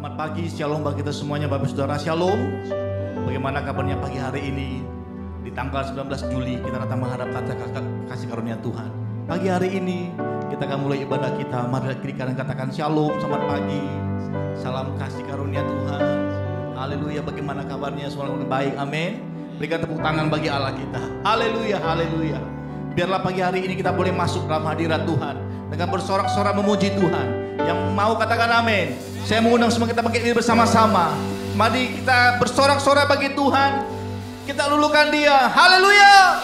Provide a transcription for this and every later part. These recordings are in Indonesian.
Selamat pagi, shalom bagi kita semuanya Bapak Saudara, shalom. Bagaimana kabarnya pagi hari ini? Di tanggal 19 Juli kita datang menghadap kasih karunia Tuhan. Pagi hari ini kita akan mulai ibadah kita. Mari kiri kanan katakan shalom, selamat pagi. Salam kasih karunia Tuhan. Haleluya, bagaimana kabarnya? Semuanya baik, amin. Berikan tepuk tangan bagi Allah kita. Haleluya, haleluya. Biarlah pagi hari ini kita boleh masuk dalam hadirat Tuhan dengan bersorak-sorak memuji Tuhan. Yang mau katakan amin. Saya mengundang semua kita bangkit diri bersama-sama. Mari kita bersorak-sorak bagi Tuhan. Kita lulukan Dia. Haleluya.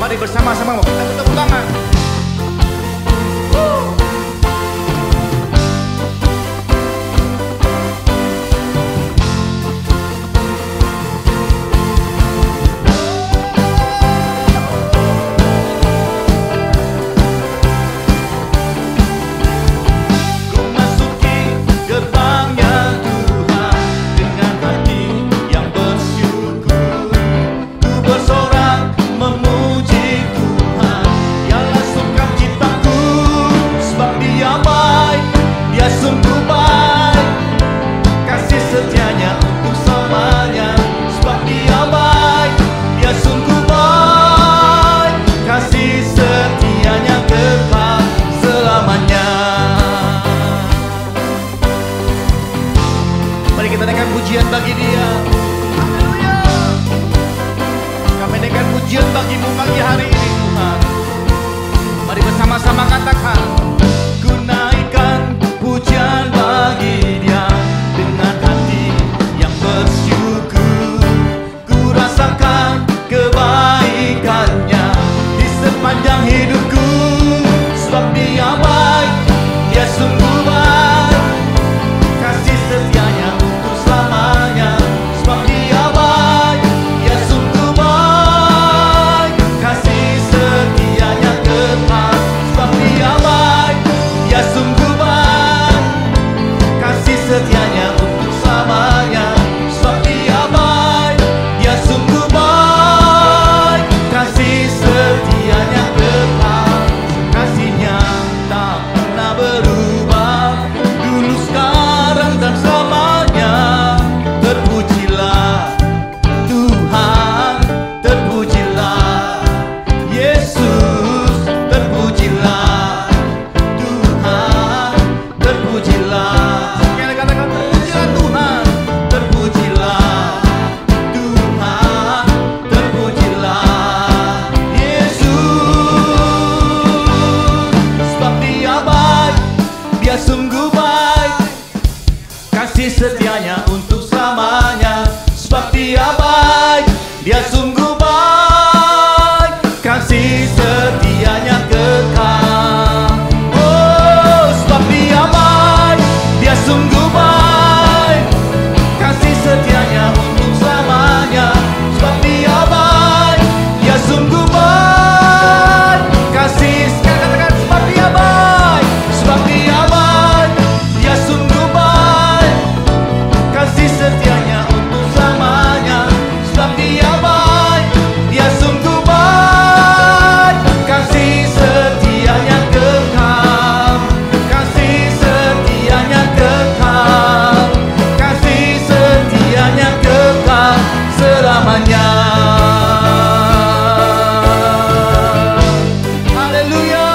Mari bersama-sama kita bertepuk tangan. Bagi Dia, haleluya. Kami naikkan pujian bagimu pagi hari ini Tuhan. Mari bersama-sama katakan, ku naikkan pujian bagi Dia dengan hati yang bersyukur. Ku rasakan kebaikannya di sepanjang hidupku, sebab Dia baik, Dia sungguh baik, kasih setianya untuk selamanya. Sebab Dia baik, Dia sungguh baik, kasih setianya kekal. Sebab Dia baik, Dia sungguh baik, kasih setianya untuk selamanya. Sebab Dia baik, Dia sungguh baik, kasih setianya kekal. Kasih-Nya tak pernah berubah, dulu, sekarang, dan selamanya. Terpujilah Tuhan, terpujilah Yesus, terpujilah Tuhan, terpujilah. Sekali katakan terpujilah Tuhan, terpujilah Tuhan, terpujilah Yesus. Sebab Dia baik, Dia sungguh baik, kasih setianya untuk selamanya. Sebab Dia baik, Dia sungguh baik, kasih setianya kekal. Oh, sebab Dia baik, Dia sungguh baik, kasih setianya untuk selamanya. Sebab Dia baik, Dia sungguh baik, kasih. Sekali katakan, sebab Dia baik, sebab Dia baik, Dia sungguh baik, kasih setianya untuk selamanya. Sebab Dia baik, Dia sungguh baik, kasih setianya kekal, kasih setianya kekal, kasih setianya kekal selamanya. Haleluya.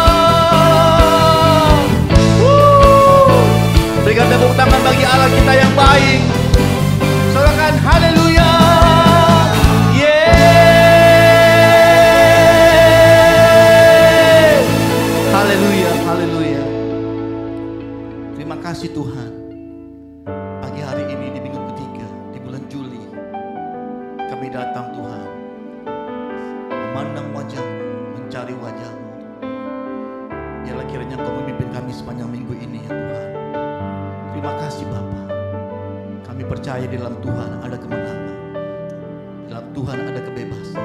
Berikan tepuk tangan bagi Allah kita yang baik. Sorakan haleluya. Yeay. Haleluya, haleluya. Terima kasih Tuhan. Pagi hari ini di minggu ketiga di bulan Juli, kami datang Tuhan, memandang wajah-Mu, mencari wajah-Mu. Biarlah kiranya Engkau memimpin kami sepanjang minggu ini ya Tuhan. Terima kasih Bapa. Kami percaya di dalam Tuhan ada kemenangan, di dalam Tuhan ada kebebasan,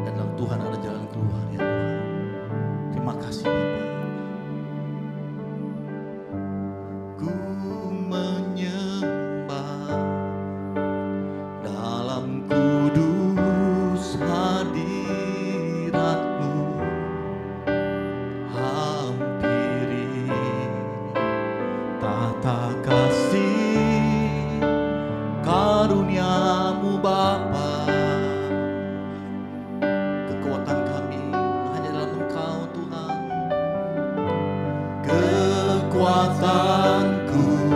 dan dalam Tuhan ada jalan keluar ya Tuhan. Terima kasih Bapa. Ku menyembah dalam kudus hadirat-Mu, hampiri kekuatanku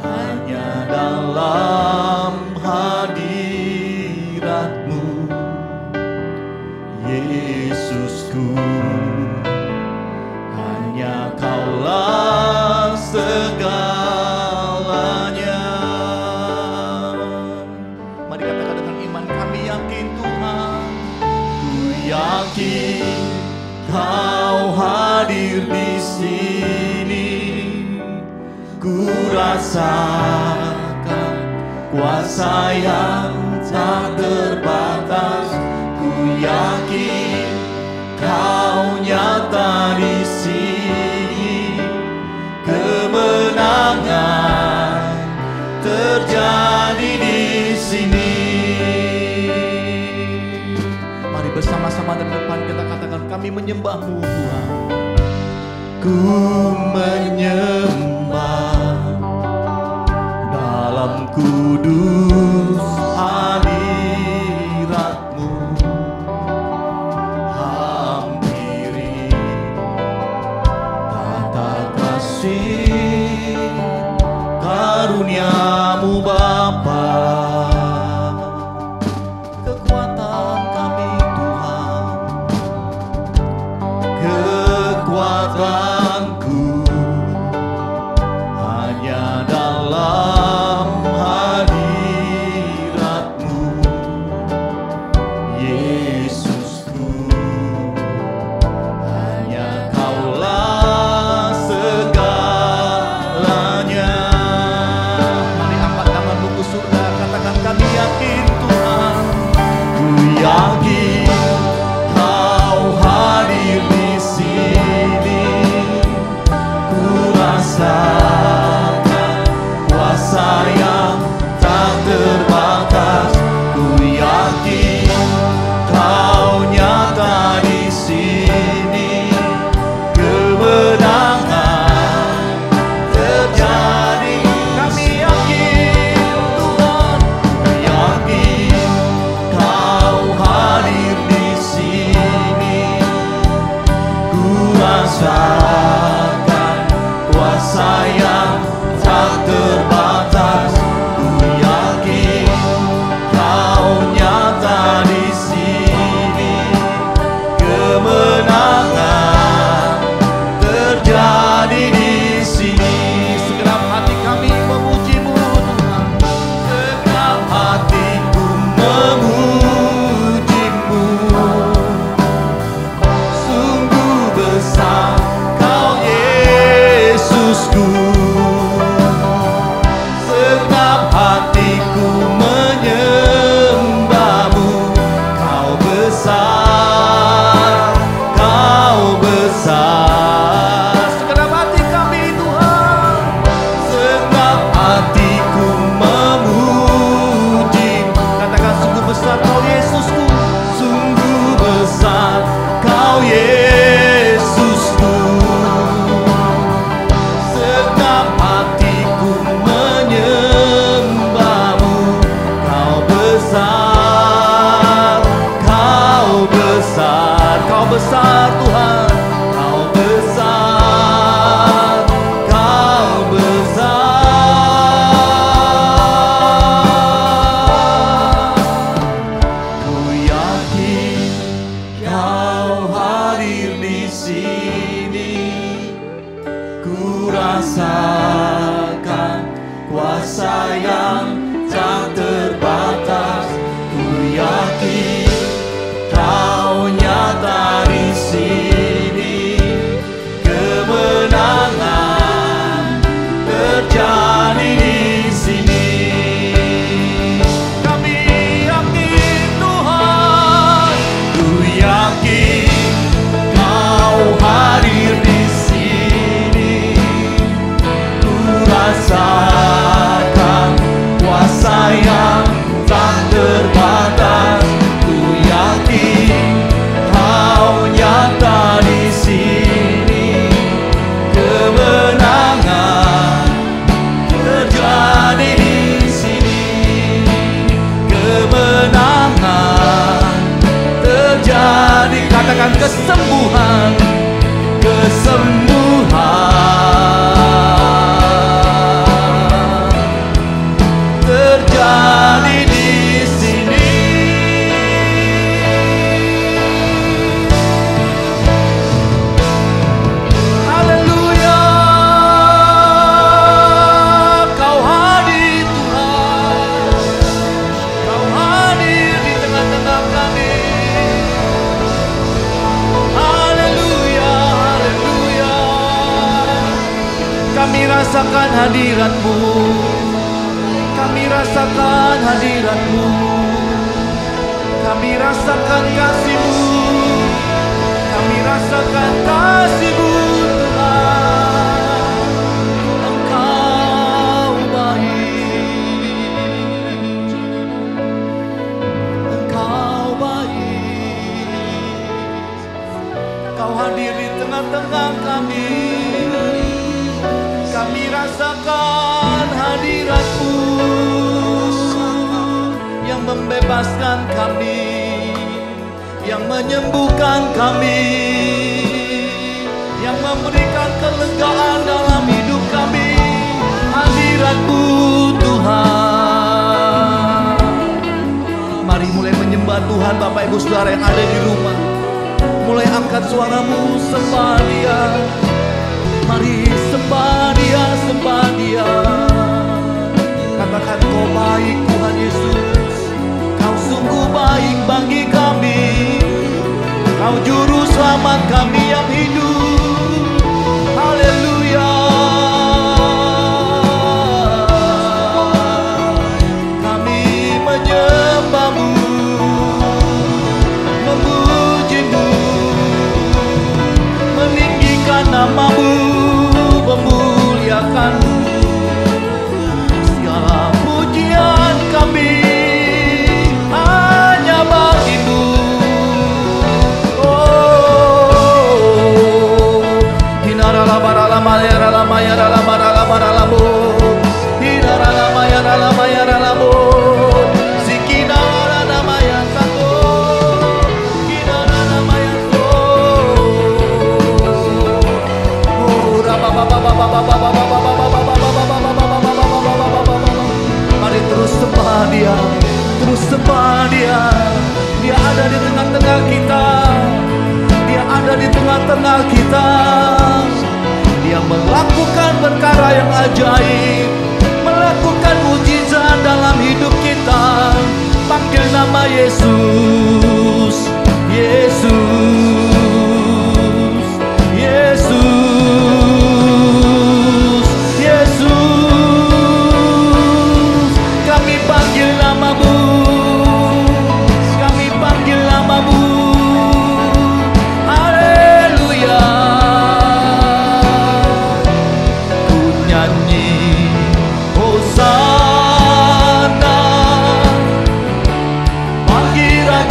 hanya dalam hadirat-Mu, Yesusku. Hanya Kaulah segalanya. Mari katakan dengan iman, kami yakin Tuhan. Ku yakin Kau hadir di sini. Ku rasakan kuasa yang tak terbatas. Ku yakin Kau nyata di sini. Kemenangan terjadi di sini. Mari bersama-sama di depan kita katakan, kami menyembah-Mu Tuhan. Ku menyembah dalam kudus hadirat-Mu. Hampiri tata kasih karunia-Mu Bapa. Kekuatan kami Tuhan, kekuatanku hanya dalam hadirat-Mu, Yesusku. Hanya Kaulah segalanya. Mari angkat tanganmu ke surga, katakan, kami yakin Tuhan. Ku yakin Kau hadir di sini. Ku rasakan kuasa yang tak terbatas. Ku yakin Kau nyata di sini. Kemenangan terjadi. Kami yakin Tuhan. Kami yakin Kau hadir di sini. Ku rasakan kuasa yang tak terbatas. Ku yakin Kau nyata di sini. Kemenangan terjadi di sini. Segenap hati kami memuji-Mu Tuhan. Segenap hatiku memuji-Mu. Sungguh besar Kau Yesusku. Segenap hatiku menyembah-Mu. Kau besar, Kau besar. Segenap hati kami Tuhan. Segenap hatiku memuji. Katakan, sungguh besar Kau Yesusku. Sungguh besar Kau Yesusku. Segenap hatiku menyembah-Mu. Kau besar, Kau besar. Kau besar Tuhan. Kau besar, Kau besar. Ku yakin Kau hadir di sini. Ku rasakan kuasa yang tak terbatas. Ku yakin Kau nyata di sini. Kemenangan terjadi di sini. Kami yakin Tuhan. Ku yakin Kau hadir di sini. Ku rasakan kuasa yang tak terbatas. Ku yakin Kau nyata di sini. Kemenangan terjadi di sini. Kemenangan terjadi. Katakan, kesembuhan, kesembuhan Kami rasakan hadirat-Mu, kami rasakan hadirat-Mu, kami rasakan kasih-Mu, kami rasakan kasih-Mu Tuhan. Engkau baik, Engkau baik, Kau hadir di tengah-tengah kami. Kami rasakan hadirat-Mu yang membebaskan kami, yang menyembuhkan kami, yang memberikan kelegaan dalam hidup kami. Hadirat-Mu Tuhan. Mari mulai menyembah Tuhan Bapak Ibu Saudara yang ada di rumah. Mulai angkat suaramu, sembah Dia. Mari sembah Dia, sembah Dia. Katakan Kau baik Tuhan Yesus, Kau sungguh baik bagi kami. Kau juru selamat kami yang hidup. Haleluya. Kami menyembah-Mu, memuji-Mu, meninggikan nama-Mu, memuliakan-Mu. Segala pujian kami hanya bagi-Mu. Oh, hinaralamaralamayaralamayaralamaralamaralamu, hinaralamayaralamayaralamu, sikinaralamayasako, hinaralamayasako. Oh, mari terus sembah Dia, terus sembah Dia. Dia ada di tengah-tengah kita, Dia ada di tengah-tengah kita. Dia melakukan perkara yang ajaib, melakukan mujizat dalam hidup kita. Panggil nama Yesus, Yesus, Yesus, Yesus. Kami panggil nama-Mu, kami panggil nama-Mu. Haleluya. Ku nyanyi Hosana, panggilan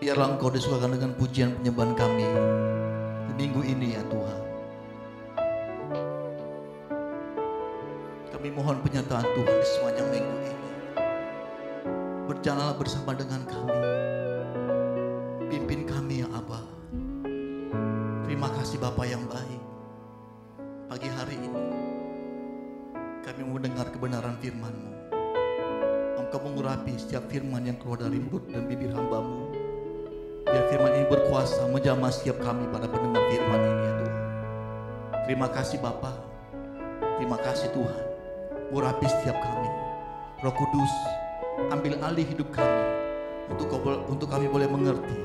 Biarlah Engkau disukakan dengan pujian penyembahan kami di minggu ini ya Tuhan. Kami mohon penyertaan Tuhan di sepanjang minggu ini. Berjalanlah bersama dengan kami. Pimpin kami ya Aba. Terima kasih Bapa yang baik. Pagi hari ini kami mendengar kebenaran firman-Mu. Engkau mengurapi setiap firman yang keluar dari mulut dan bibir hamba-Mu. Biar firman ini berkuasa menjamah setiap kami pada pendengar firman ini ya Tuhan. Terima kasih Bapa. Terima kasih Tuhan. Urapi setiap kami. Roh Kudus, ambil alih hidup kami untuk kami boleh mengerti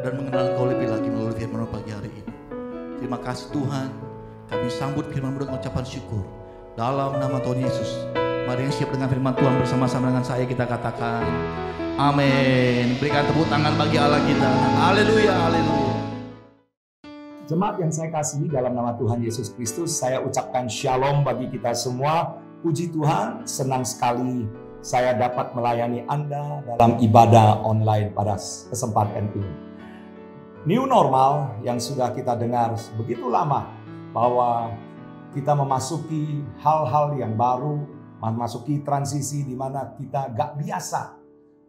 dan mengenal Engkau lebih lagi melalui firman pagi hari ini. Terima kasih Tuhan. Kami sambut firman dengan ucapan syukur dalam nama Tuhan Yesus. Mari yang siap dengan firman Tuhan bersama-sama dengan saya kita katakan amin. Berikan tepuk tangan bagi Allah kita. Haleluya, haleluya. Jemaat yang saya kasihi dalam nama Tuhan Yesus Kristus, saya ucapkan shalom bagi kita semua. Puji Tuhan, senang sekali saya dapat melayani Anda dalam ibadah online pada kesempatan ini. New normal yang sudah kita dengar begitu lama, bahwa kita memasuki hal-hal yang baru, memasuki transisi di mana kita gak biasa.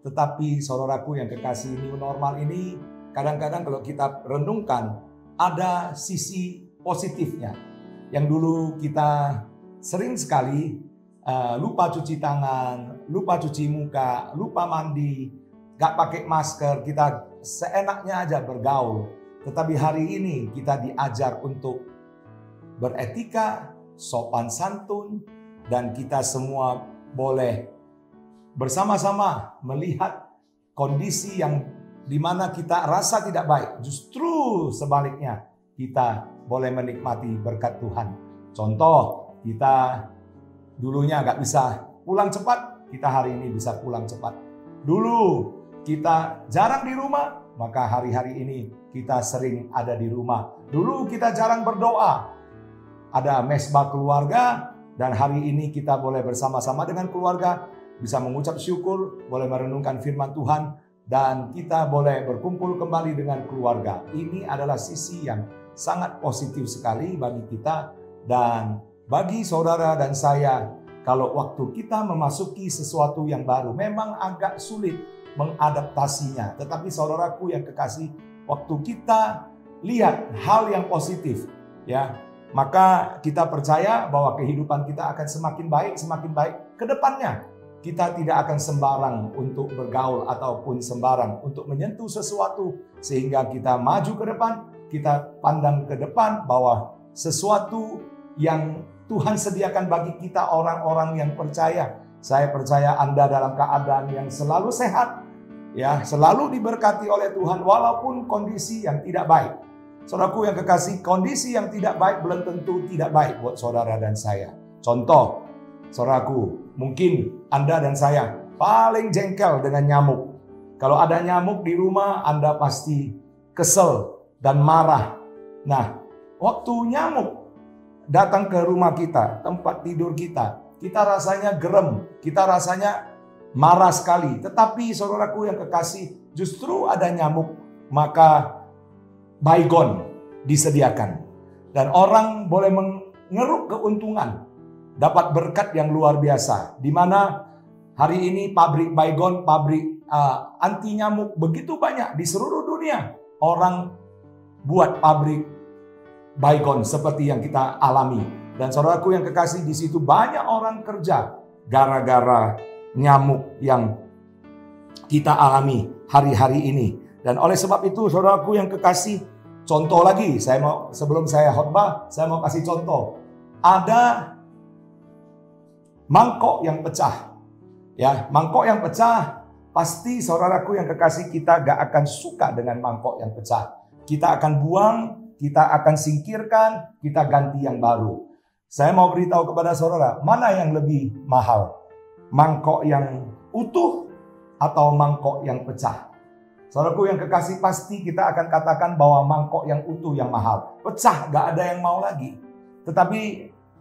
Tetapi saudaraku yang kekasih, new normal ini kadang-kadang kalau kita renungkan ada sisi positifnya. Yang dulu kita sering sekali lupa cuci tangan, lupa cuci muka, lupa mandi, gak pakai masker, kita seenaknya aja bergaul. Tetapi hari ini kita diajar untuk beretika, sopan santun, dan kita semua boleh bersama-sama melihat kondisi yang dimana kita rasa tidak baik. Justru sebaliknya, kita boleh menikmati berkat Tuhan. Contoh, kita dulunya nggak bisa pulang cepat, kita hari ini bisa pulang cepat. Dulu kita jarang di rumah, maka hari-hari ini kita sering ada di rumah. Dulu kita jarang berdoa, ada mesbah keluarga, dan hari ini kita boleh bersama-sama dengan keluarga, bisa mengucap syukur, boleh merenungkan firman Tuhan, dan kita boleh berkumpul kembali dengan keluarga. Ini adalah sisi yang sangat positif sekali bagi kita dan bagi saudara dan saya. Kalau waktu kita memasuki sesuatu yang baru, memang agak sulit mengadaptasinya. Tetapi saudaraku yang kekasih, waktu kita lihat hal yang positif, ya, maka kita percaya bahwa kehidupan kita akan semakin baik ke depannya. Kita tidak akan sembarang untuk bergaul ataupun sembarang untuk menyentuh sesuatu, sehingga kita maju ke depan, kita pandang ke depan bahwa sesuatu yang Tuhan sediakan bagi kita orang-orang yang percaya. Saya percaya Anda dalam keadaan yang selalu sehat, ya, selalu diberkati oleh Tuhan walaupun kondisi yang tidak baik. Saudaraku yang kekasih, kondisi yang tidak baik belum tentu tidak baik buat saudara dan saya. Contoh, saudaraku, mungkin Anda dan saya paling jengkel dengan nyamuk. Kalau ada nyamuk di rumah, Anda pasti kesel dan marah. Nah, waktu nyamuk datang ke rumah kita, tempat tidur kita, kita rasanya gerem, kita rasanya marah sekali. Tetapi saudaraku yang kekasih, justru ada nyamuk, maka baygon disediakan. Dan orang boleh mengeruk keuntungan, dapat berkat yang luar biasa. Di mana hari ini pabrik baygon, pabrik anti nyamuk begitu banyak di seluruh dunia. Orang buat pabrik baygon seperti yang kita alami. Dan saudaraku yang kekasih, di situ banyak orang kerja gara-gara nyamuk yang kita alami hari-hari ini. Dan oleh sebab itu saudaraku yang kekasih, contoh lagi, sebelum saya khotbah, saya mau kasih contoh. Ada mangkok yang pecah. Ya, mangkok yang pecah, pasti saudaraku yang kekasih, kita gak akan suka dengan mangkok yang pecah. Kita akan buang, kita akan singkirkan, kita ganti yang baru. Saya mau beritahu kepada saudara, mana yang lebih mahal? Mangkok yang utuh atau mangkok yang pecah? Saudaraku yang kekasih, pasti kita akan katakan bahwa mangkok yang utuh yang mahal. Pecah, gak ada yang mau lagi. Tetapi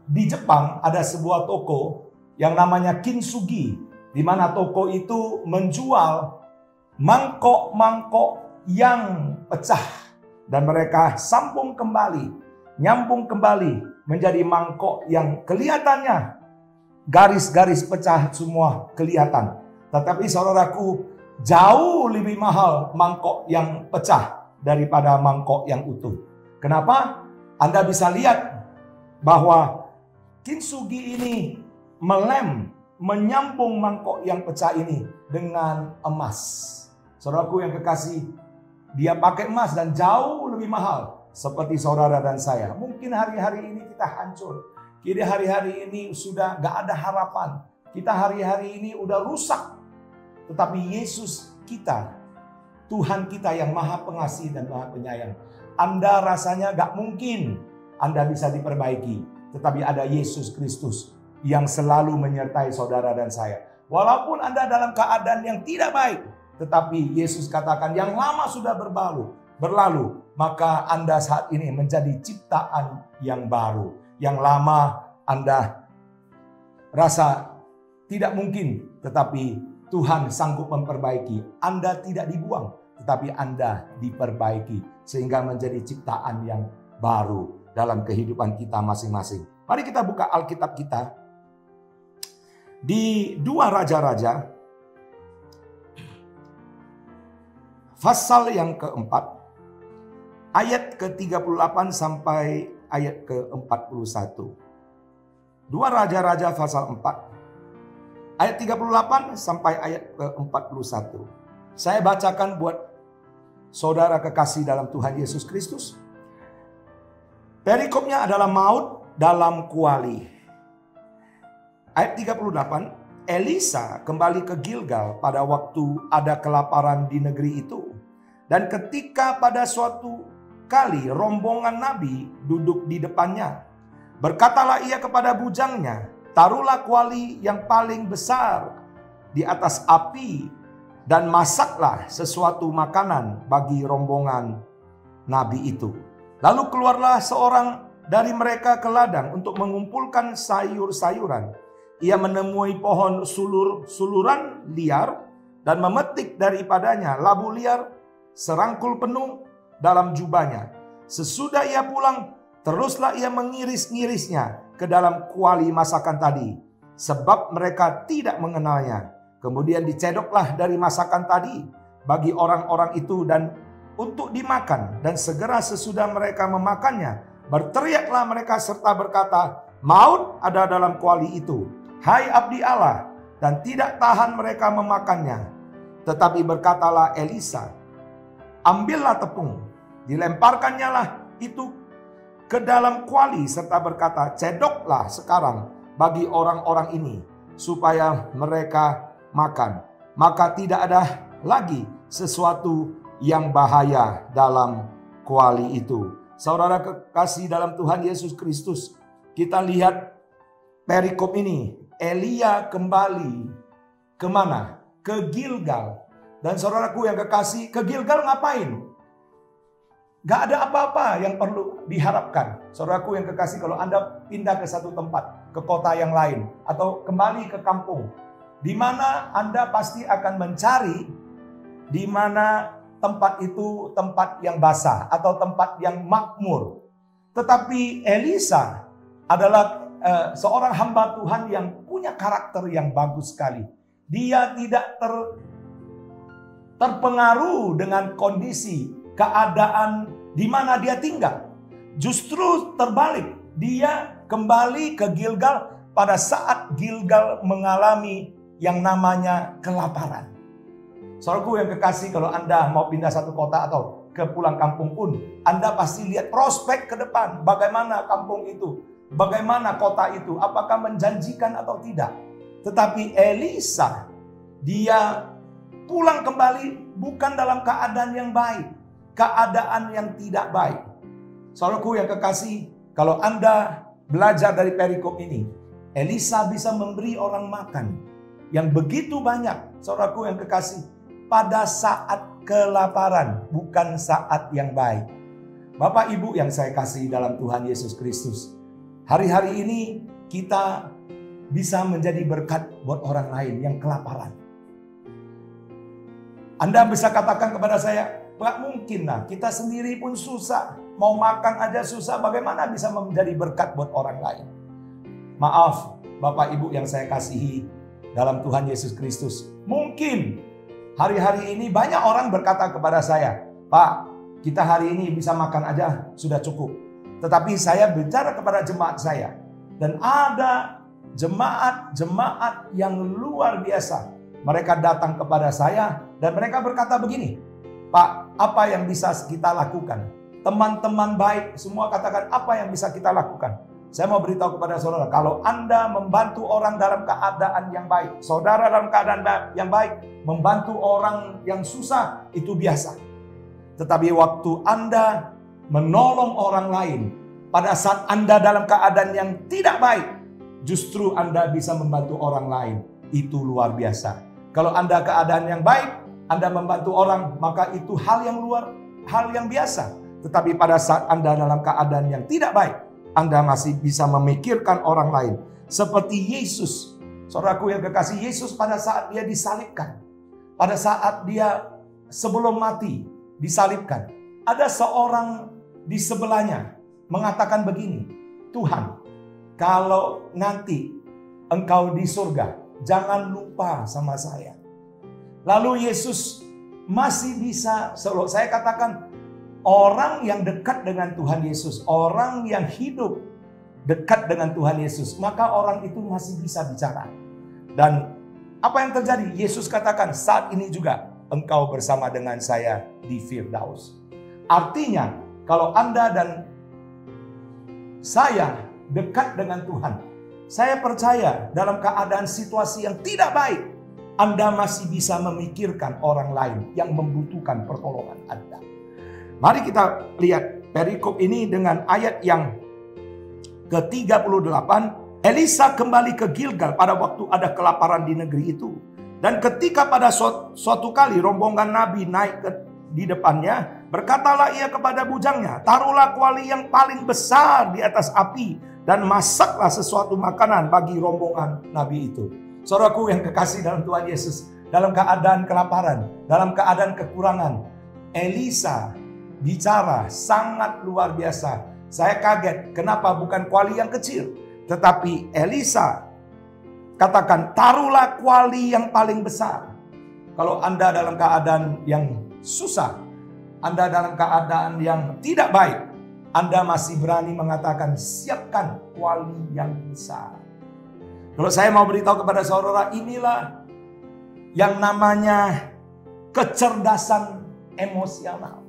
di Jepang ada sebuah toko yang namanya Kintsugi, di mana toko itu menjual mangkok-mangkok yang pecah. Dan mereka nyambung kembali menjadi mangkok yang kelihatannya garis-garis pecah semua kelihatan. Tetapi saudaraku, jauh lebih mahal mangkok yang pecah daripada mangkok yang utuh. Kenapa? Anda bisa lihat bahwa kintsugi ini menyambung mangkok yang pecah ini dengan emas. Saudaraku yang kekasih, dia pakai emas dan jauh lebih mahal seperti saudara dan saya. Mungkin hari-hari ini kita hancur. Kita hari-hari ini sudah gak ada harapan. Kita hari-hari ini udah rusak. Tetapi Yesus kita, Tuhan kita yang maha pengasih dan maha penyayang. Anda rasanya gak mungkin Anda bisa diperbaiki. Tetapi ada Yesus Kristus yang selalu menyertai saudara dan saya. Walaupun Anda dalam keadaan yang tidak baik, tetapi Yesus katakan yang lama sudah berlalu, maka Anda saat ini menjadi ciptaan yang baru. Yang lama Anda rasa tidak mungkin, tetapi Tuhan sanggup memperbaiki. Anda tidak dibuang, tetapi Anda diperbaiki sehingga menjadi ciptaan yang baru dalam kehidupan kita masing-masing. Mari kita buka Alkitab kita di 2 Raja-Raja pasal yang keempat, ayat ke-38 sampai ayat ke-41. 2 Raja-Raja pasal 4, ayat 38 sampai ayat ke-41. Saya bacakan buat saudara kekasih dalam Tuhan Yesus Kristus. Perikopnya adalah maut dalam kuali. Ayat 38, Elisa kembali ke Gilgal pada waktu ada kelaparan di negeri itu. Dan ketika pada suatu kali rombongan nabi duduk di depannya, berkatalah ia kepada bujangnya, taruhlah kuali yang paling besar di atas api dan masaklah sesuatu makanan bagi rombongan nabi itu. Lalu keluarlah seorang dari mereka ke ladang untuk mengumpulkan sayur-sayuran. Ia menemui pohon suluran liar dan memetik daripadanya labu liar serangkul penuh dalam jubahnya. Sesudah ia pulang, teruslah ia mengiris-ngirisnya ke dalam kuali masakan tadi, sebab mereka tidak mengenalnya. Kemudian dicedoklah dari masakan tadi bagi orang-orang itu dan untuk dimakan. Dan segera sesudah mereka memakannya, berteriaklah mereka serta berkata, maut ada dalam kuali itu, hai abdi Allah, dan tidak tahan mereka memakannya. Tetapi berkatalah Elisa, ambillah tepung, dilemparkannya lah itu ke dalam kuali serta berkata, cedoklah sekarang bagi orang-orang ini supaya mereka makan. Maka tidak ada lagi sesuatu yang bahaya dalam kuali itu. Saudara kekasih dalam Tuhan Yesus Kristus, kita lihat perikop ini. Elia kembali kemana? Ke Gilgal. Dan saudaraku yang kekasih, ke Gilgal ngapain? Gak ada apa-apa yang perlu diharapkan. Saudaraku yang kekasih, kalau Anda pindah ke satu tempat, ke kota yang lain, atau kembali ke kampung, di mana Anda pasti akan mencari di mana tempat itu tempat yang basah atau tempat yang makmur. Tetapi Elisa adalah seorang hamba Tuhan yang punya karakter yang bagus sekali. Dia tidak terpengaruh dengan kondisi, keadaan di mana dia tinggal. Justru terbalik, dia kembali ke Gilgal pada saat Gilgal mengalami yang namanya kelaparan. Saudaraku yang kekasih, kalau Anda mau pindah satu kota atau ke pulang kampung pun, Anda pasti lihat prospek ke depan. Bagaimana kampung itu, bagaimana kota itu, apakah menjanjikan atau tidak. Tetapi Elisa, dia pulang kembali bukan dalam keadaan yang baik, keadaan yang tidak baik. Saudaraku yang kekasih, kalau Anda belajar dari perikop ini, Elisa bisa memberi orang makan yang begitu banyak. Saudaraku yang kekasih, pada saat kelaparan, bukan saat yang baik. Bapak Ibu yang saya kasih dalam Tuhan Yesus Kristus, hari-hari ini kita bisa menjadi berkat buat orang lain yang kelaparan. Anda bisa katakan kepada saya, Gak mungkin lah, kita sendiri pun susah. Mau makan aja susah, bagaimana bisa menjadi berkat buat orang lain? Maaf, Bapak Ibu yang saya kasihi dalam Tuhan Yesus Kristus. Mungkin hari-hari ini banyak orang berkata kepada saya, Pak, kita hari ini bisa makan aja sudah cukup. Tetapi saya bicara kepada jemaat saya. Dan ada jemaat-jemaat yang luar biasa. Mereka datang kepada saya dan mereka berkata begini, Pak, apa yang bisa kita lakukan? Teman-teman baik, semua katakan apa yang bisa kita lakukan? Saya mau beritahu kepada saudara, kalau Anda membantu orang dalam keadaan yang baik, saudara dalam keadaan yang baik, membantu orang yang susah, itu biasa. Tetapi waktu Anda menolong orang lain, pada saat Anda dalam keadaan yang tidak baik, justru Anda bisa membantu orang lain. Itu luar biasa. Kalau Anda keadaan yang baik, Anda membantu orang, maka itu hal yang biasa. Tetapi pada saat Anda dalam keadaan yang tidak baik, Anda masih bisa memikirkan orang lain. Seperti Yesus. Saudaraku yang kekasih, Yesus pada saat dia disalibkan. Pada saat dia sebelum mati disalibkan. Ada seorang di sebelahnya mengatakan begini, Tuhan, kalau nanti engkau di surga, jangan lupa sama saya. Lalu Yesus masih bisa, saya katakan, orang yang dekat dengan Tuhan Yesus, orang yang hidup dekat dengan Tuhan Yesus, maka orang itu masih bisa bicara. Dan apa yang terjadi? Yesus katakan, saat ini juga engkau bersama dengan saya di Firdaus. Artinya, kalau Anda dan saya dekat dengan Tuhan, saya percaya dalam keadaan situasi yang tidak baik, Anda masih bisa memikirkan orang lain yang membutuhkan pertolongan Anda. Mari kita lihat perikop ini dengan ayat yang ke-38. Elisa kembali ke Gilgal pada waktu ada kelaparan di negeri itu. Dan ketika pada suatu kali rombongan Nabi naik di depannya, berkatalah ia kepada bujangnya, taruhlah kuali yang paling besar di atas api dan masaklah sesuatu makanan bagi rombongan Nabi itu. Saudaraku yang kekasih dalam Tuhan Yesus, dalam keadaan kelaparan, dalam keadaan kekurangan, Elisa bicara sangat luar biasa. Saya kaget, kenapa bukan kuali yang kecil, tetapi Elisa katakan, taruhlah kuali yang paling besar. Kalau Anda dalam keadaan yang susah, Anda dalam keadaan yang tidak baik, Anda masih berani mengatakan, siapkan kuali yang besar. Kalau saya mau beritahu kepada saudara, inilah yang namanya kecerdasan emosional.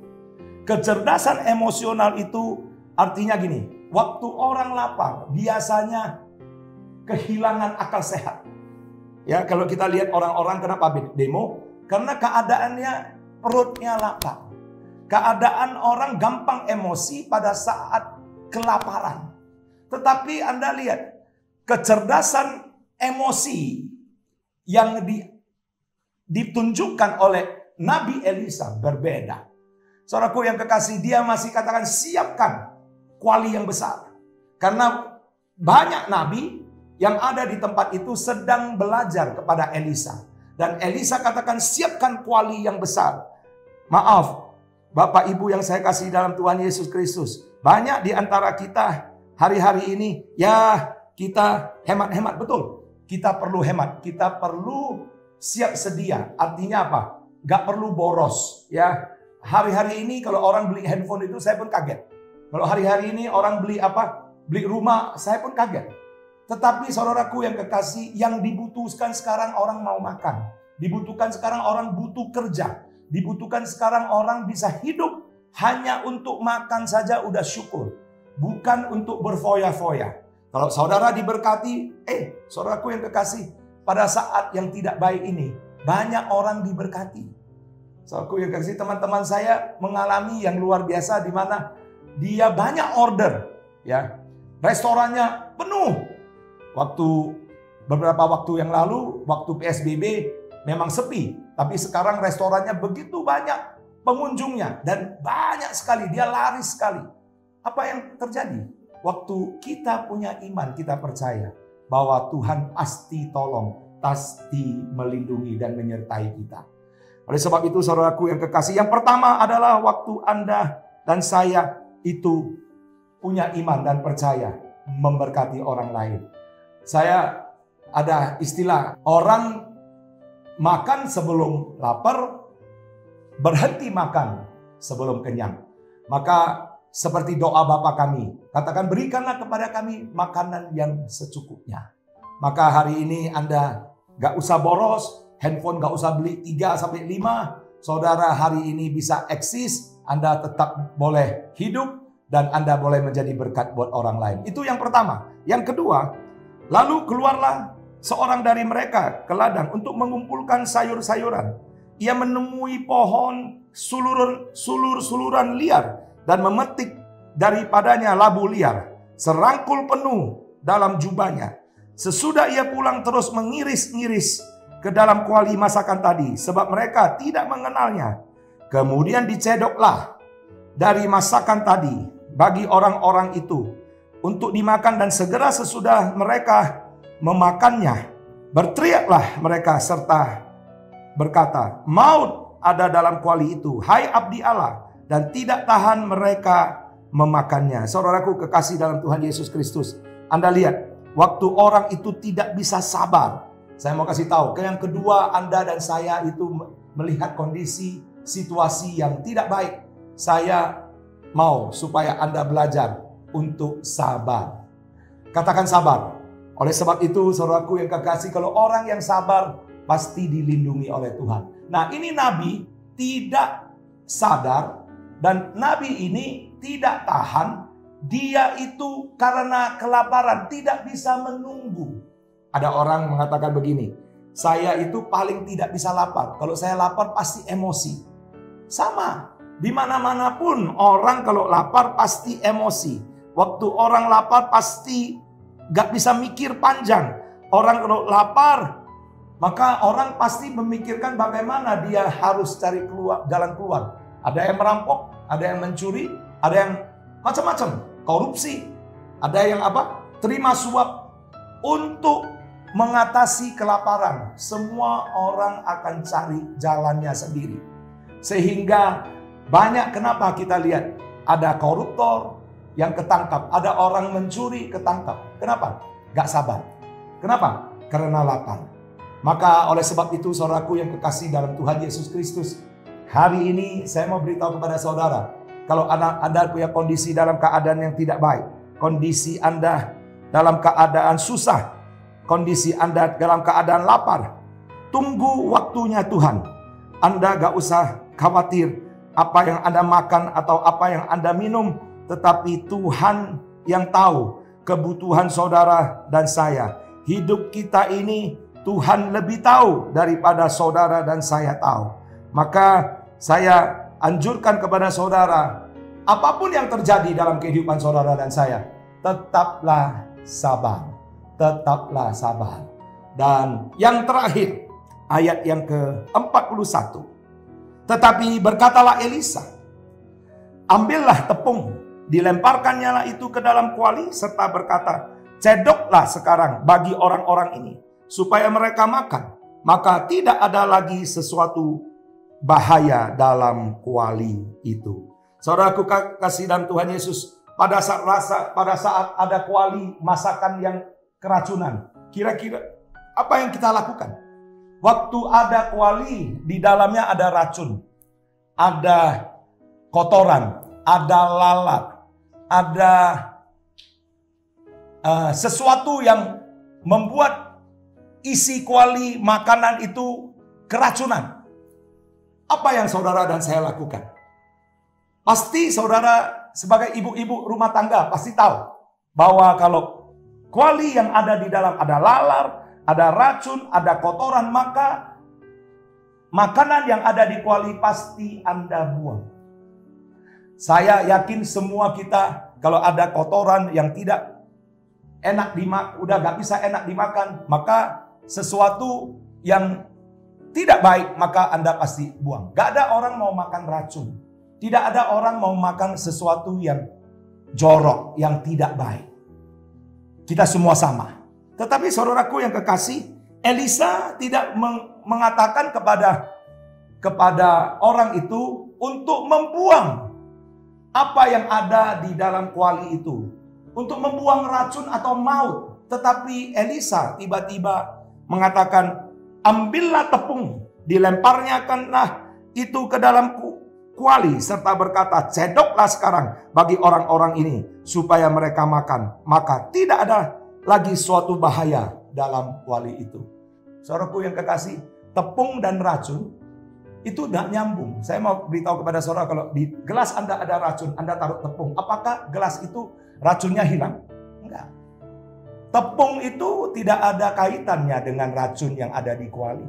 Kecerdasan emosional itu artinya gini, waktu orang lapar biasanya kehilangan akal sehat. Ya, kalau kita lihat orang-orang kenapa demo? Karena keadaannya perutnya lapar. Keadaan orang gampang emosi pada saat kelaparan. Tetapi Anda lihat, kecerdasan emosi yang ditunjukkan oleh Nabi Elisa berbeda. Saudaraku yang kekasih, dia masih katakan siapkan kuali yang besar. Karena banyak nabi yang ada di tempat itu sedang belajar kepada Elisa. Dan Elisa katakan siapkan kuali yang besar. Maaf, Bapak Ibu yang saya kasih dalam Tuhan Yesus Kristus. Banyak di antara kita hari-hari ini, ya kita hemat-hemat, betul. Kita perlu hemat, kita perlu siap sedia. Artinya apa? Gak perlu boros, ya. Hari-hari ini kalau orang beli handphone itu saya pun kaget. Kalau hari-hari ini orang beli apa? Beli rumah, saya pun kaget. Tetapi saudaraku yang kekasih, yang dibutuhkan sekarang orang mau makan. Dibutuhkan sekarang orang butuh kerja. Dibutuhkan sekarang orang bisa hidup hanya untuk makan saja udah syukur. Bukan untuk berfoya-foya. Kalau saudara diberkati, saudaraku yang kekasih, pada saat yang tidak baik ini, banyak orang diberkati. Saudaraku yang kekasih, teman-teman saya mengalami yang luar biasa di mana dia banyak order, ya. Restorannya penuh. Beberapa waktu yang lalu, waktu PSBB memang sepi, tapi sekarang restorannya begitu banyak pengunjungnya dan banyak sekali, dia laris sekali. Apa yang terjadi? Waktu kita punya iman, kita percaya bahwa Tuhan pasti tolong, pasti melindungi dan menyertai kita. Oleh sebab itu saudaraku yang kekasih, yang pertama adalah waktu Anda dan saya itu punya iman dan percaya memberkati orang lain. Saya ada istilah, orang makan sebelum lapar, berhenti makan sebelum kenyang. Maka seperti doa Bapa kami, katakan berikanlah kepada kami makanan yang secukupnya. Maka hari ini Anda gak usah boros, handphone gak usah beli 3-5. Saudara hari ini bisa eksis, Anda tetap boleh hidup dan Anda boleh menjadi berkat buat orang lain. Itu yang pertama. Yang kedua, lalu keluarlah seorang dari mereka ke ladang untuk mengumpulkan sayur-sayuran. Ia menemui pohon sulur-suluran liar dan memetik daripadanya labu liar, serangkul penuh dalam jubahnya. Sesudah ia pulang terus mengiris-ngiris ke dalam kuali masakan tadi, sebab mereka tidak mengenalnya. Kemudian dicedoklah dari masakan tadi bagi orang-orang itu untuk dimakan, dan segera sesudah mereka memakannya, berteriaklah mereka serta berkata, maut ada dalam kuali itu, hai abdi Allah, dan tidak tahan mereka memakannya. Saudaraku kekasih dalam Tuhan Yesus Kristus, Anda lihat, waktu orang itu tidak bisa sabar. Saya mau kasih tahu, yang kedua, Anda dan saya itu melihat kondisi, situasi yang tidak baik. Saya mau supaya Anda belajar untuk sabar. Katakan sabar. Oleh sebab itu, saudaraku yang kekasih, kalau orang yang sabar pasti dilindungi oleh Tuhan. Nah, ini Nabi tidak sadar dan Nabi ini tidak tahan. Dia itu karena kelaparan tidak bisa menunggu. Ada orang mengatakan begini, saya itu paling tidak bisa lapar. Kalau saya lapar pasti emosi. Sama, di mana-mana pun orang kalau lapar pasti emosi. Waktu orang lapar pasti gak bisa mikir panjang. Orang kalau lapar, maka orang pasti memikirkan bagaimana dia harus cari jalan keluar. Ada yang merampok, ada yang mencuri, ada yang macam-macam, korupsi, ada yang terima suap untuk mengatasi kelaparan. Semua orang akan cari jalannya sendiri. Sehingga banyak kenapa kita lihat ada koruptor yang ketangkap, ada orang mencuri ketangkap. Kenapa? Gak sabar. Kenapa? Karena lapar. Maka oleh sebab itu saudaraku yang kekasih dalam Tuhan Yesus Kristus, hari ini saya mau beritahu kepada saudara, kalau Anda punya kondisi dalam keadaan yang tidak baik, kondisi Anda dalam keadaan susah, kondisi Anda dalam keadaan lapar, tunggu waktunya Tuhan. Anda gak usah khawatir apa yang Anda makan atau apa yang Anda minum, tetapi Tuhan yang tahu kebutuhan saudara dan saya. Hidup kita ini Tuhan lebih tahu daripada saudara dan saya tahu. Maka saya anjurkan kepada saudara, apapun yang terjadi dalam kehidupan saudara dan saya, tetaplah sabar. Tetaplah sabar. Dan yang terakhir, ayat yang ke-41. Tetapi berkatalah Elisa, ambillah tepung, dilemparkannya lah itu ke dalam kuali, serta berkata, cedoklah sekarang bagi orang-orang ini, supaya mereka makan. Maka tidak ada lagi sesuatu bahaya dalam kuali itu. Saudaraku kasih dalam Tuhan Yesus, pada saat ada kuali masakan yang keracunan, kira-kira apa yang kita lakukan? Waktu ada kuali, di dalamnya ada racun, ada kotoran, ada lalat, ada sesuatu yang membuat isi kuali makanan itu keracunan. Apa yang saudara dan saya lakukan? Pasti saudara sebagai ibu-ibu rumah tangga pasti tahu bahwa kalau kuali yang ada di dalam ada lalat, ada racun, ada kotoran, maka makanan yang ada di kuali pasti Anda buang. Saya yakin semua kita kalau ada kotoran yang tidak enak dimakan, udah gak bisa enak dimakan, maka sesuatu yang tidak baik maka Anda pasti buang. Gak ada orang mau makan racun. Tidak ada orang mau makan sesuatu yang jorok, yang tidak baik. Kita semua sama. Tetapi saudaraku yang kekasih, Elisa tidak mengatakan kepada orang itu untuk membuang apa yang ada di dalam kuali itu, untuk membuang racun atau maut. Tetapi Elisa tiba-tiba mengatakan, ambillah tepung, dilemparnyakanlah itu ke dalam kuali, serta berkata, cedoklah sekarang bagi orang-orang ini supaya mereka makan. Maka tidak ada lagi suatu bahaya dalam kuali itu. Saudaraku yang kekasih, tepung dan racun itu tidak nyambung. Saya mau beritahu kepada saudara, kalau di gelas Anda ada racun, Anda taruh tepung, apakah gelas itu racunnya hilang? Enggak. Tepung itu tidak ada kaitannya dengan racun yang ada di kuali.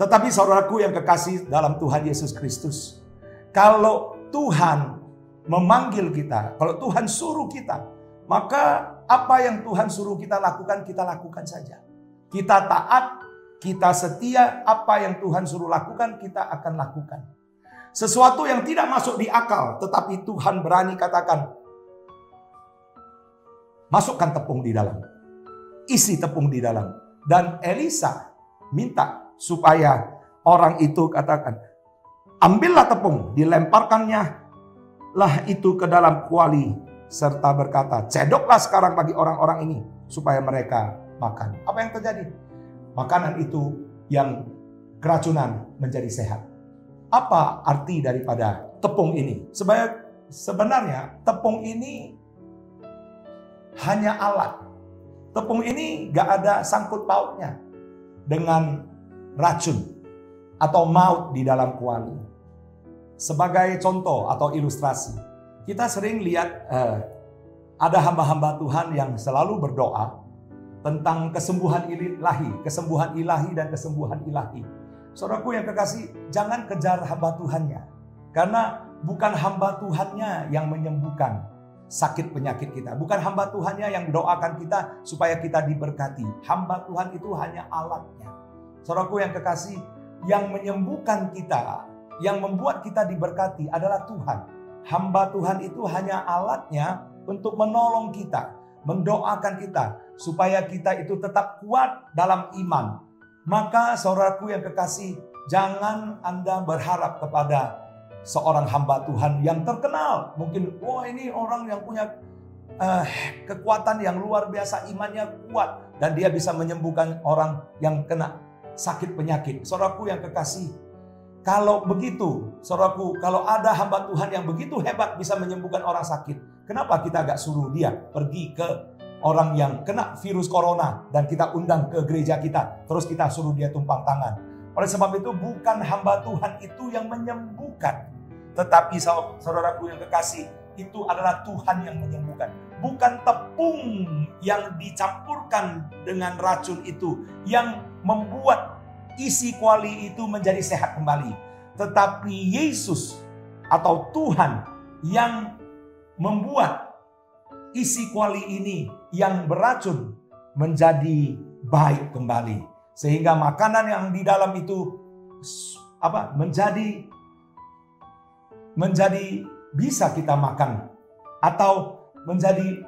Tetapi saudaraku yang kekasih dalam Tuhan Yesus Kristus, kalau Tuhan memanggil kita, kalau Tuhan suruh kita, maka apa yang Tuhan suruh kita lakukan saja. Kita taat, kita setia, apa yang Tuhan suruh lakukan, kita akan lakukan. Sesuatu yang tidak masuk di akal, tetapi Tuhan berani katakan, masukkan tepung di dalam. Isi tepung di dalam. Dan Elisa minta supaya orang itu katakan, ambillah tepung, dilemparkannya lah itu ke dalam kuali, serta berkata, cedoklah sekarang bagi orang-orang ini supaya mereka makan. Apa yang terjadi? Makanan itu yang keracunan menjadi sehat. Apa arti daripada tepung ini? Sebenarnya tepung ini hanya alat. Tepung ini gak ada sangkut pautnya dengan racun atau maut di dalam kuali. Sebagai contoh atau ilustrasi, kita sering lihat ada hamba-hamba Tuhan yang selalu berdoa tentang kesembuhan ilahi dan kesembuhan ilahi. Saudaraku yang kekasih, jangan kejar hamba Tuhannya. Karena bukan hamba Tuhannya yang menyembuhkan sakit penyakit kita. Bukan hamba Tuhannya yang doakan kita supaya kita diberkati. Hamba Tuhan itu hanya alatnya. Saudaraku yang kekasih, yang menyembuhkan kita, yang membuat kita diberkati adalah Tuhan. Hamba Tuhan itu hanya alatnya untuk menolong kita, mendoakan kita, supaya kita itu tetap kuat dalam iman. Maka saudaraku yang kekasih, jangan Anda berharap kepada seorang hamba Tuhan yang terkenal. Mungkin, wah ini orang yang punya kekuatan yang luar biasa, imannya kuat, dan dia bisa menyembuhkan orang yang kena sakit penyakit. Saudaraku yang kekasih, kalau begitu, saudaraku, kalau ada hamba Tuhan yang begitu hebat bisa menyembuhkan orang sakit, kenapa kita gak suruh dia pergi ke orang yang kena virus corona dan kita undang ke gereja kita, terus kita suruh dia tumpang tangan? Oleh sebab itu bukan hamba Tuhan itu yang menyembuhkan, tetapi saudaraku yang kekasih, itu adalah Tuhan yang menyembuhkan. Bukan tepung yang dicampurkan dengan racun itu yang membuat isi kuali itu menjadi sehat kembali, tetapi Yesus atau Tuhan yang membuat isi kuali ini yang beracun menjadi baik kembali, sehingga makanan yang di dalam itu menjadi bisa kita makan atau menjadi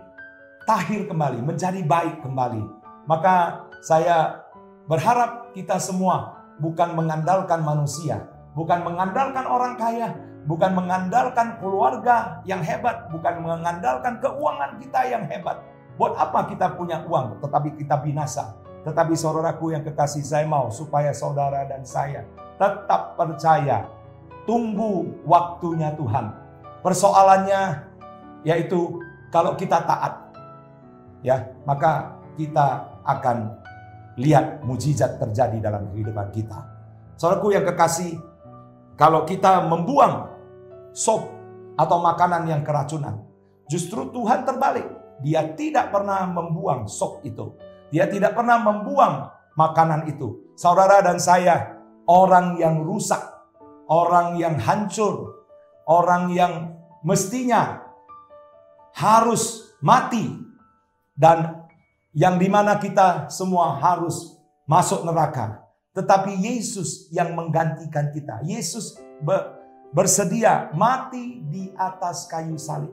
tahir kembali, menjadi baik kembali. Maka saya berharap kita semua bukan mengandalkan manusia, bukan mengandalkan orang kaya, bukan mengandalkan keluarga yang hebat, bukan mengandalkan keuangan kita yang hebat. Buat apa kita punya uang tetapi kita binasa? Tetapi saudaraku yang kekasih, saya mau supaya saudara dan saya tetap percaya, tunggu waktunya Tuhan. Persoalannya yaitu kalau kita taat, ya, maka kita akan lihat mujizat terjadi dalam kehidupan kita. Saudaraku yang kekasih, kalau kita membuang sop atau makanan yang keracunan, justru Tuhan terbalik. Dia tidak pernah membuang sop itu. Dia tidak pernah membuang makanan itu. Saudara dan saya, orang yang rusak, orang yang hancur, orang yang mestinya harus mati, dan yang dimana kita semua harus masuk neraka. Tetapi Yesus yang menggantikan kita. Yesus bersedia mati di atas kayu salib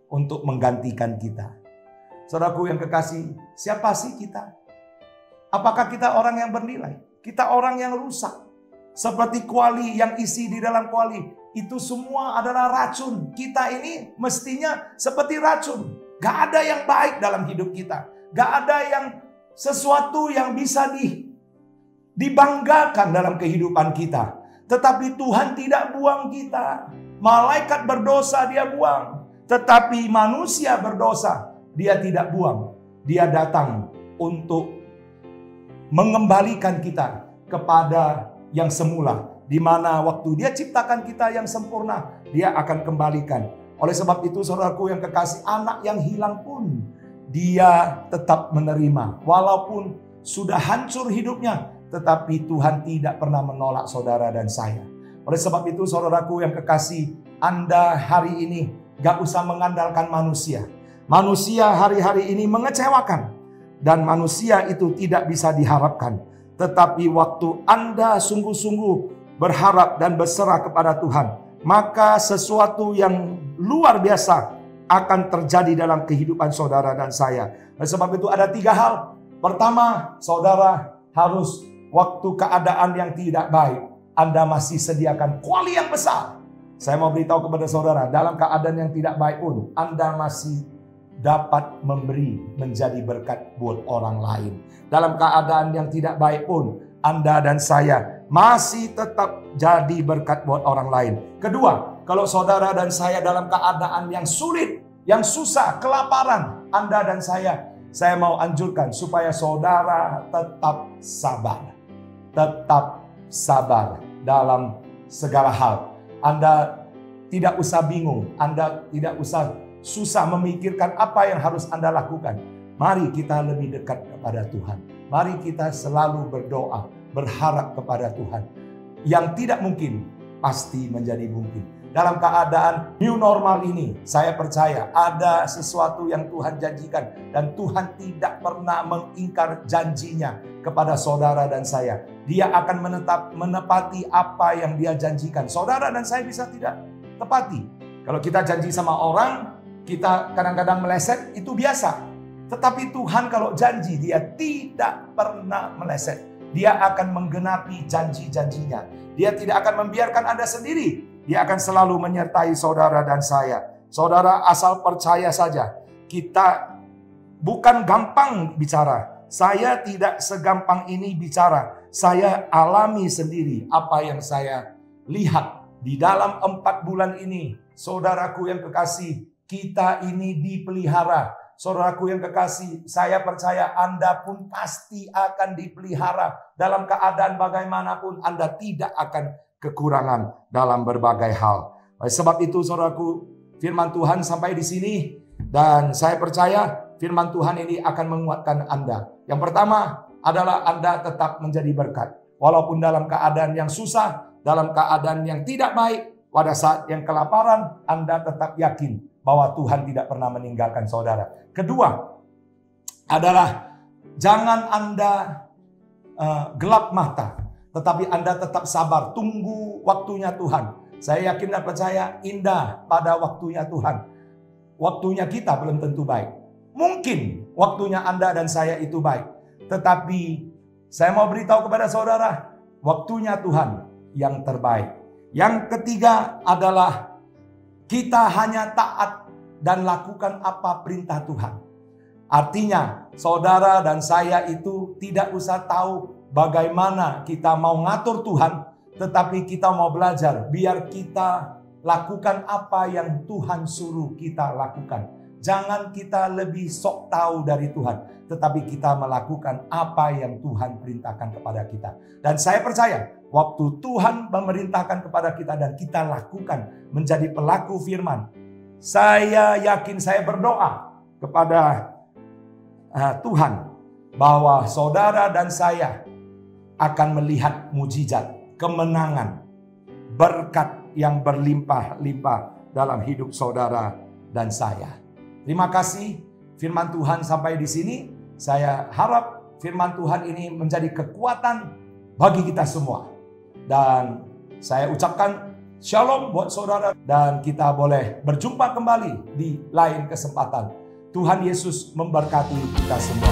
untuk menggantikan kita. Saudaraku yang kekasih, siapa sih kita? Apakah kita orang yang bernilai? Kita orang yang rusak. seperti kuali yang isi di dalam kuali. Itu semua adalah racun. Kita ini mestinya seperti racun. Gak ada yang baik dalam hidup kita. Gak ada yang sesuatu yang bisa dibanggakan dalam kehidupan kita. Tetapi Tuhan tidak buang kita. Malaikat berdosa dia buang. Tetapi manusia berdosa dia tidak buang. Dia datang untuk mengembalikan kita kepada yang semula. Di mana waktu dia ciptakan kita yang sempurna, dia akan kembalikan. Oleh sebab itu saudaraku yang kekasih, anak yang hilang pun dia tetap menerima. Walaupun sudah hancur hidupnya, tetapi Tuhan tidak pernah menolak saudara dan saya. Oleh sebab itu saudaraku yang kekasih, Anda hari ini gak usah mengandalkan manusia. Manusia hari-hari ini mengecewakan. Dan manusia itu tidak bisa diharapkan. Tetapi waktu Anda sungguh-sungguh berharap dan berserah kepada Tuhan, maka sesuatu yang luar biasa akan terjadi dalam kehidupan saudara dan saya. Oleh sebab itu ada 3 hal. Pertama, saudara harus waktu keadaan yang tidak baik, Anda masih sediakan kuali yang besar. Saya mau beritahu kepada saudara, dalam keadaan yang tidak baik pun, Anda masih dapat memberi menjadi berkat buat orang lain. Dalam keadaan yang tidak baik pun, Anda dan saya masih tetap jadi berkat buat orang lain. Kedua, kalau saudara dan saya dalam keadaan yang sulit, yang susah, kelaparan, Anda dan saya mau anjurkan supaya saudara tetap sabar. Tetap sabar dalam segala hal. Anda tidak usah bingung, Anda tidak usah susah memikirkan apa yang harus Anda lakukan. Mari kita lebih dekat kepada Tuhan. Mari kita selalu berdoa, berharap kepada Tuhan. Yang tidak mungkin pasti menjadi mungkin. Dalam keadaan new normal ini, saya percaya ada sesuatu yang Tuhan janjikan. Dan Tuhan tidak pernah mengingkar janjinya kepada saudara dan saya. Dia akan menepati apa yang dia janjikan. Saudara dan saya bisa tidak tepati. Kalau kita janji sama orang, kita kadang-kadang meleset, itu biasa. Tetapi Tuhan kalau janji, dia tidak pernah meleset. Dia akan menggenapi janji-janjinya. Dia tidak akan membiarkan Anda sendiri. Dia akan selalu menyertai saudara dan saya. Saudara asal percaya saja. Kita bukan gampang bicara. Saya tidak segampang ini bicara. Saya alami sendiri apa yang saya lihat. Di dalam 4 bulan ini, saudaraku yang kekasih, kita ini dipelihara. Saudaraku yang kekasih, saya percaya Anda pun pasti akan dipelihara. Dalam keadaan bagaimanapun, Anda tidak akan kekurangan dalam berbagai hal. Oleh sebab itu, saudaraku, firman Tuhan sampai di sini. Dan saya percaya firman Tuhan ini akan menguatkan Anda. Yang pertama adalah Anda tetap menjadi berkat. Walaupun dalam keadaan yang susah, dalam keadaan yang tidak baik, pada saat yang kelaparan, Anda tetap yakin bahwa Tuhan tidak pernah meninggalkan saudara. Kedua adalah jangan Anda gelap mata, tetapi Anda tetap sabar, tunggu waktunya Tuhan. Saya yakin dan percaya indah pada waktunya Tuhan. Waktunya kita belum tentu baik. Mungkin waktunya Anda dan saya itu baik. Tetapi saya mau beritahu kepada saudara, waktunya Tuhan yang terbaik. Yang ketiga adalah kita hanya taat dan lakukan apa perintah Tuhan. Artinya saudara dan saya itu tidak usah tahu bagaimana kita mau ngatur Tuhan. Tetapi kita mau belajar biar kita lakukan apa yang Tuhan suruh kita lakukan. Jangan kita lebih sok tahu dari Tuhan. Tetapi kita melakukan apa yang Tuhan perintahkan kepada kita. Dan saya percaya waktu Tuhan memerintahkan kepada kita dan kita lakukan menjadi pelaku firman. Saya yakin, saya berdoa kepada Tuhan bahwa saudara dan saya akan melihat mujizat, kemenangan, berkat yang berlimpah-limpah dalam hidup saudara dan saya. Terima kasih firman Tuhan sampai di sini. Saya harap firman Tuhan ini menjadi kekuatan bagi kita semua. Dan saya ucapkan shalom buat saudara. Dan kita boleh berjumpa kembali di lain kesempatan. Tuhan Yesus memberkati kita semua.